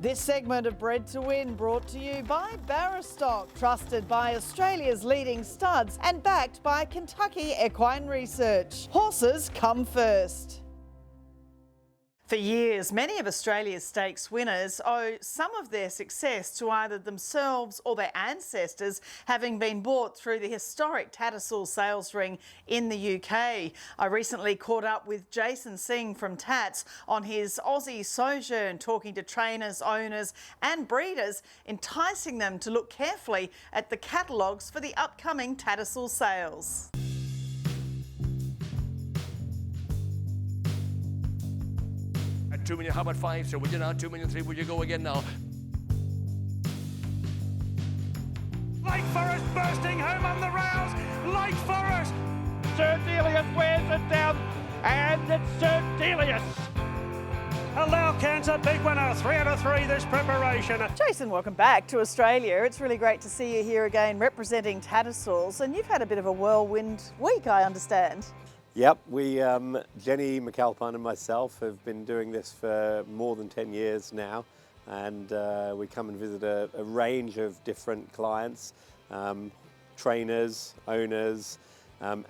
This segment of Bred to Win brought to you by Barastoc, trusted by Australia's leading studs and backed by Kentucky Equine Research. Horses come first. For years, many of Australia's stakes winners owe some of their success to either themselves or their ancestors having been bought through the historic Tattersalls sales ring in the UK. I recently caught up with Jason Singh from Tats on his Aussie sojourn, talking to trainers, owners and breeders, enticing them to look carefully at the catalogues for the upcoming Tattersalls sales. At 2 million, how about 5? So would you now? 2 million, 3, would you go again now? Lake Forest bursting home on the rails. Lake Forest. Sir Delius wears it down, and it's Sir Delius. Allow Cancer, big winner, 3 out of 3 this preparation. Jason, welcome back to Australia. It's really great to see you here again representing Tattersalls, and you've had a bit of a whirlwind week, I understand. Yep, we, Jenny McAlpine and myself have been doing this for more than 10 years now, and we come and visit a range of different clients, trainers, owners,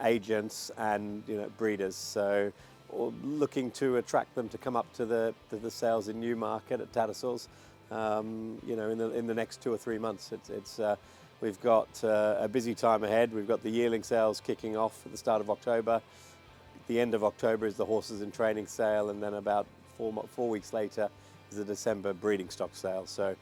agents and breeders. So looking to attract them to come up to the sales in Newmarket at Tattersalls, in the next 2 or 3 months. We've got a busy time ahead. We've got the yearling sales kicking off at the start of October. The end of October is the horses in training sale, and then about 4 weeks later is the December breeding stock sale. So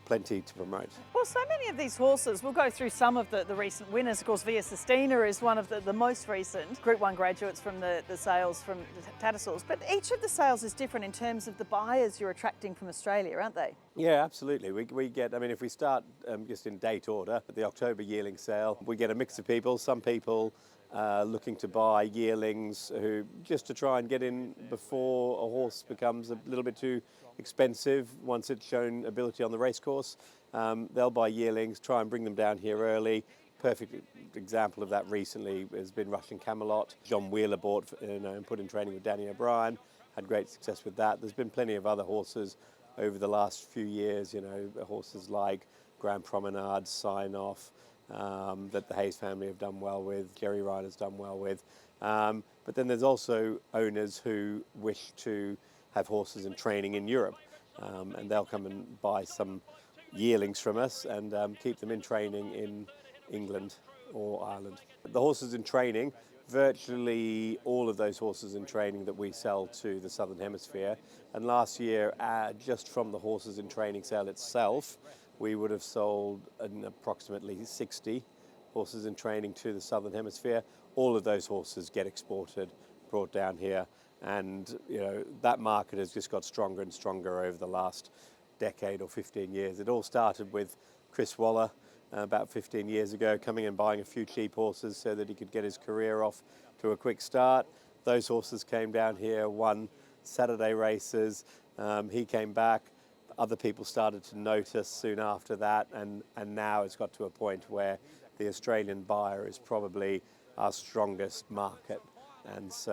plenty to promote. Well, so many of these horses, we'll go through some of the recent winners. Of course, Via Sistina is one of the most recent Group 1 graduates from the sales from Tattersalls. But each of the sales is different in terms of the buyers you're attracting from Australia, aren't they? Yeah, absolutely. We get, if we start just in date order, the October yearling sale, we get a mix of people. Some people looking to buy yearlings who just to try and get in before a horse becomes a little bit too expensive once it's shown ability on the racecourse. They'll buy yearlings, try and bring them down here early. Perfect example of that recently has been Russian Camelot. John Wheeler bought and put in training with Danny O'Brien, had great success with that. There's been plenty of other horses over the last few years, horses like Grand Promenade, Sign Off, that the Hayes family have done well with, Jerry Ryan has done well with. But then there's also owners who wish to have horses in training in Europe, and they'll come and buy some yearlings from us and keep them in training in England or Ireland. The horses in training, virtually all of those horses in training that we sell to the Southern Hemisphere, and last year just from the horses in training sale itself, we would have sold approximately 60 horses in training to the Southern Hemisphere. All of those horses get exported, brought down here, and that market has just got stronger and stronger over the last decade or 15 years. It all started with Chris Waller about 15 years ago, coming and buying a few cheap horses so that he could get his career off to a quick start. Those horses came down here, won Saturday races. He came back. Other people started to notice soon after that, and now it's got to a point where the Australian buyer is probably our strongest market. And so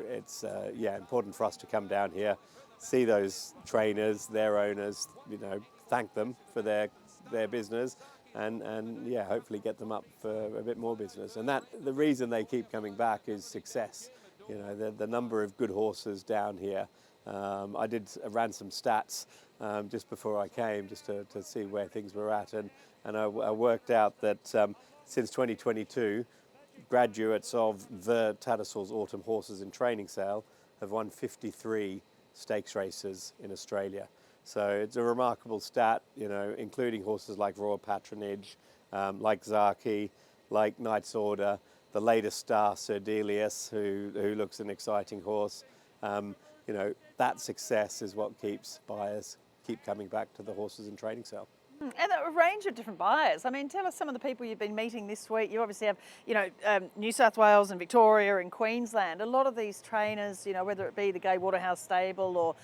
it's important for us to come down here, see those trainers, their owners, thank them for their business, and hopefully get them up for a bit more business. And that the reason they keep coming back is success. The number of good horses down here. I ran some stats just before I came, just to see where things were at, and I worked out that since 2022, graduates of the Tattersalls Autumn Horses in Training Sale have won 53 stakes races in Australia. So it's a remarkable stat, including horses like Royal Patronage, like Zaki, like Knight's Order, the latest star, Sir Delius, who looks an exciting horse. That success is what keeps buyers keep coming back to the horses in training sale. And a range of different buyers. Tell us some of the people you've been meeting this week. You obviously have, New South Wales and Victoria and Queensland. A lot of these trainers, whether it be the Gay Waterhouse stable or,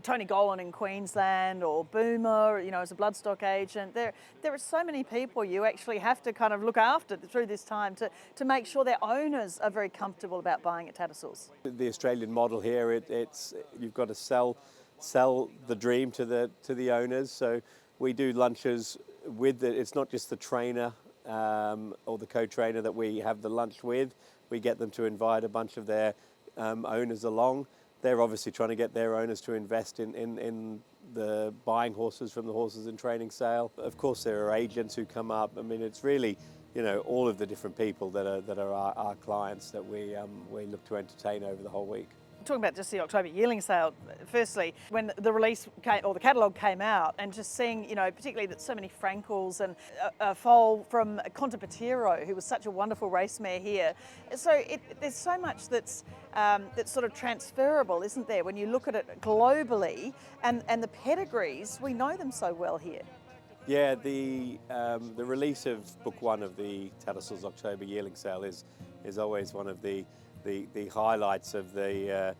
Tony Golan in Queensland or Boomer, as a bloodstock agent. There are so many people you actually have to kind of look after through this time to make sure their owners are very comfortable about buying at Tattersalls. The Australian model here, it's you've got to sell sell the dream to the owners. So we do lunches with it's not just the trainer or the co-trainer that we have the lunch with. We get them to invite a bunch of their owners along. They're obviously trying to get their owners to invest in the buying horses from the horses in training sale. Of course, there are agents who come up. I mean, it's really, all of the different people that are our clients that we look to entertain over the whole week. Talking about just the October yearling sale, firstly, when the release came, or the catalogue came out, and just seeing, particularly that so many Frankels and a foal from Contapatiro, who was such a wonderful race mare here. So there's so much that's sort of transferable, isn't there? When you look at it globally, and the pedigrees, we know them so well here. Yeah, the release of book one of the Tattersalls October yearling sale is always one of the highlights of the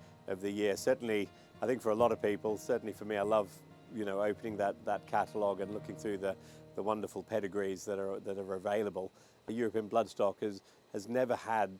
year. Certainly, I think for a lot of people, certainly for me, I love opening that catalogue and looking through the wonderful pedigrees that are available. The European bloodstock has never had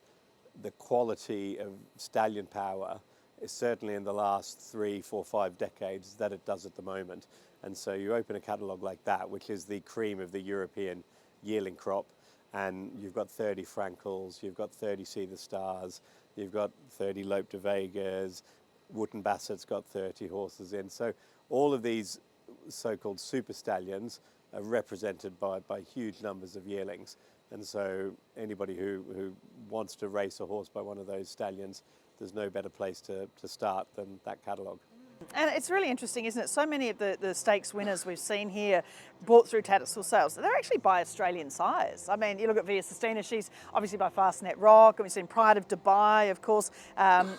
the quality of stallion power, certainly in the last 3, 4, 5 decades, that it does at the moment. And so you open a catalogue like that, which is the cream of the European yearling crop, and you've got 30 Frankels, you've got 30 See the Stars, you've got 30 Lope de Vegas, Wootton Bassett's got 30 horses in. So all of these so-called super stallions are represented by huge numbers of yearlings. And so anybody who wants to race a horse by one of those stallions, there's no better place to start than that catalogue. And it's really interesting, isn't it? So many of the stakes winners we've seen here bought through Tattersalls sales, they're actually by Australian sires. I mean, you look at Via Sistina, she's obviously by Fastnet Rock, and we've seen Pride of Dubai, of course,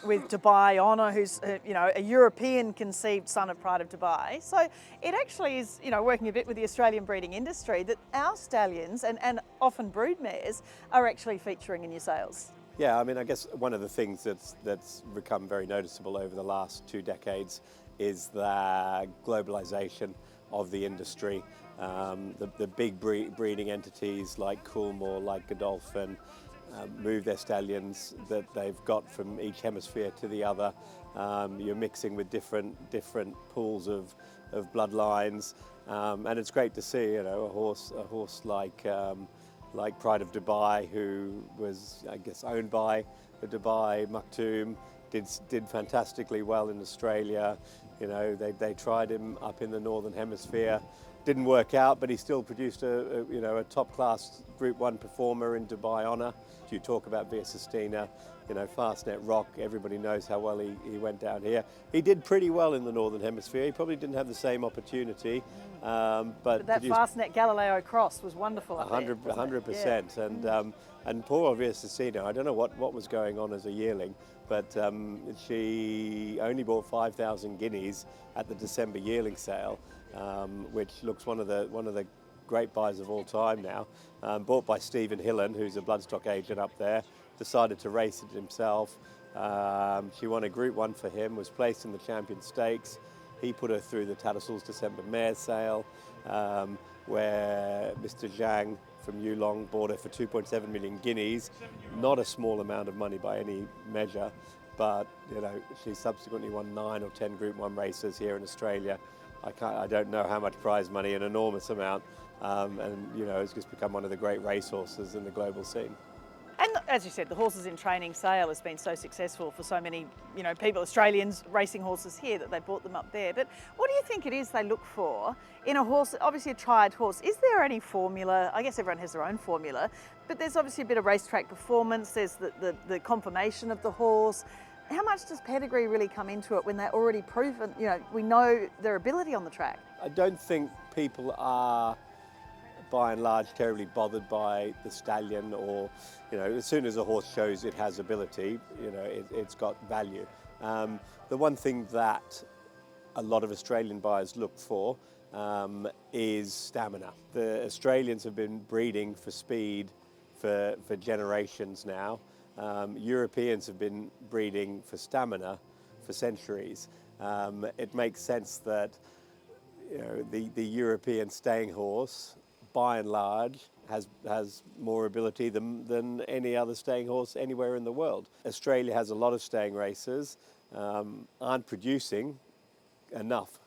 with Dubai Honour, who's a European conceived son of Pride of Dubai. So it actually is, working a bit with the Australian breeding industry, that our stallions and often brood mares are actually featuring in your sales. Yeah, I mean, I guess one of the things that's become very noticeable over the last 2 decades is the globalization of the industry. The big breeding entities like Coolmore, like Godolphin, move their stallions that they've got from each hemisphere to the other. You're mixing with different pools of bloodlines, and it's great to see, a horse like Pride of Dubai, who was, I guess, owned by the Dubai Maktoum, did fantastically well in Australia. They tried him up in the Northern Hemisphere. Didn't work out, but he still produced a top-class Group 1 performer in Dubai Honour. You talk about Via Sistina, Fastnet Rock, everybody knows how well he went down here. He did pretty well in the Northern Hemisphere. He probably didn't have the same opportunity. But that Fastnet Galileo cross was wonderful. 100%. Yeah. And poor Via Sistina, I don't know what was going on as a yearling, but she only bought 5,000 guineas at the December yearling sale, which looks one of the great buys of all time now. Bought by Stephen Hillen, who's a bloodstock agent up there. Decided to race it himself. She won a Group 1 for him, was placed in the Champion Stakes. He put her through the Tattersalls December mare sale, where Mr. Zhang from Yulong bought her for 2.7 million guineas. Not a small amount of money by any measure, but she subsequently won 9 or 10 Group 1 races here in Australia. I don't know how much prize money, an enormous amount, and it's just become one of the great racehorses in the global scene. And as you said, the horses in training sale has been so successful for so many, people, Australians racing horses here, that they bought them up there. But what do you think it is they look for in a horse, obviously a tried horse? Is there any formula? I guess everyone has their own formula, but there's obviously a bit of racetrack performance, there's the conformation of the horse. How much does pedigree really come into it when they're already proven, we know their ability on the track? I don't think people are, by and large, terribly bothered by the stallion, or as soon as a horse shows it has ability, it's got value. The one thing that a lot of Australian buyers look for is stamina. The Australians have been breeding for speed for generations now. Europeans have been breeding for stamina for centuries. It makes sense that the European staying horse, by and large, has more ability than any other staying horse anywhere in the world. Australia has a lot of staying races, aren't producing enough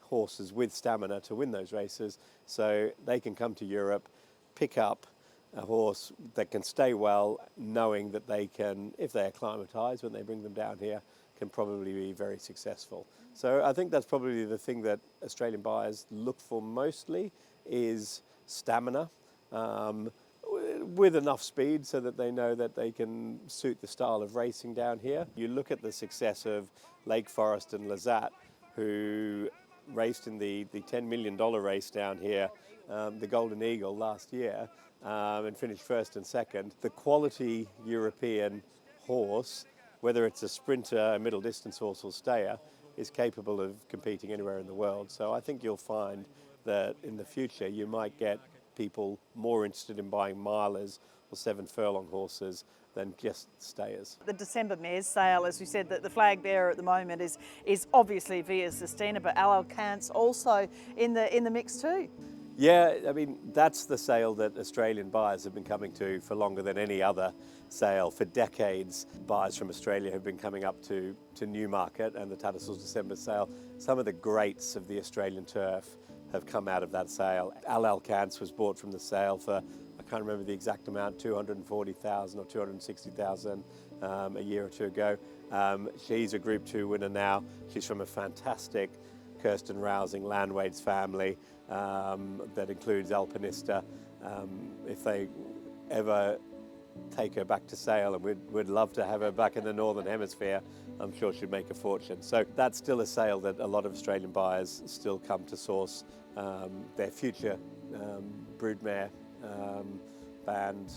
horses with stamina to win those races, so they can come to Europe, pick up a horse that can stay well, knowing that they can, if they acclimatise when they bring them down here, can probably be very successful. So I think that's probably the thing that Australian buyers look for mostly, is stamina, with enough speed so that they know that they can suit the style of racing down here. You look at the success of Lake Forest and Lazat, who raced in the $10 million race down here, the Golden Eagle last year, and finished first and second. The quality European horse, whether it's a sprinter, a middle distance horse or stayer, is capable of competing anywhere in the world. So I think you'll find that in the future you might get people more interested in buying milers or 7 furlong horses than just stayers. The December mares sale, as we said, that the flag bearer at the moment is obviously Via Sustina, but Alcance also in the mix too. Yeah, I mean, that's the sale that Australian buyers have been coming to for longer than any other sale. For decades, buyers from Australia have been coming up to Newmarket and the Tattersalls December sale. Some of the greats of the Australian turf have come out of that sale. Alcance was bought from the sale for, I can't remember the exact amount, 240,000 or 260,000 a year or two ago. She's a Group 2 winner now. She's from a fantastic Kirsten Rousing Landwade's family that includes Alpinista. If they ever take her back to sale, and we'd love to have her back in the Northern Hemisphere, I'm sure she'd make a fortune. So that's still a sale that a lot of Australian buyers still come to source their future broodmare band,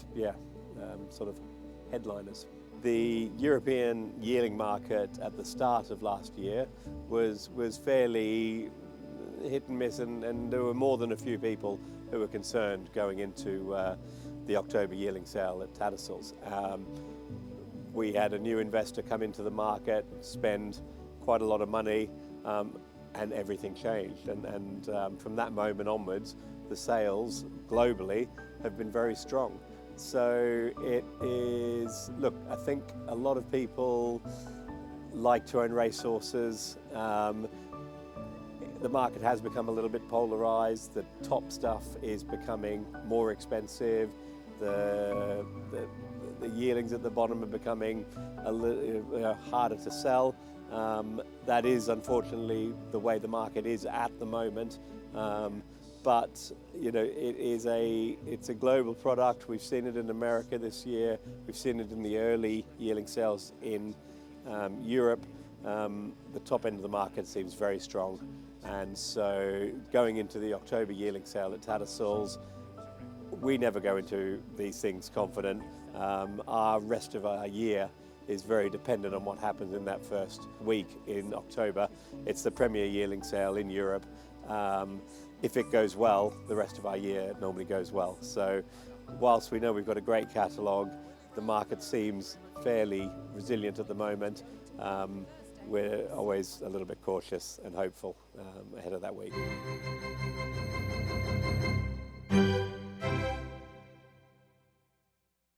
sort of headliners. The European yearling market at the start of last year was fairly hit and miss, and there were more than a few people who were concerned going into the October yearling sale at Tattersalls. We had a new investor come into the market, spend quite a lot of money, and everything changed. And from that moment onwards, the sales globally have been very strong. So it is, look, I think a lot of people like to own racehorses. The market has become a little bit polarised. The top stuff is becoming more expensive. The yearlings at the bottom are becoming a little harder to sell. That is unfortunately the way the market is at the moment. But you know, it's a global product. We've seen it in America this year. We've seen it in the early yearling sales in Europe. The top end of the market seems very strong. And so going into the October yearling sale at Tattersalls, we never go into these things confident. Our rest of our year is very dependent on what happens in that first week in October. It's the premier yearling sale in Europe. If it goes well, the rest of our year normally goes well. So whilst we know we've got a great catalogue, the market seems fairly resilient at the moment. We're always a little bit cautious and hopeful ahead of that week.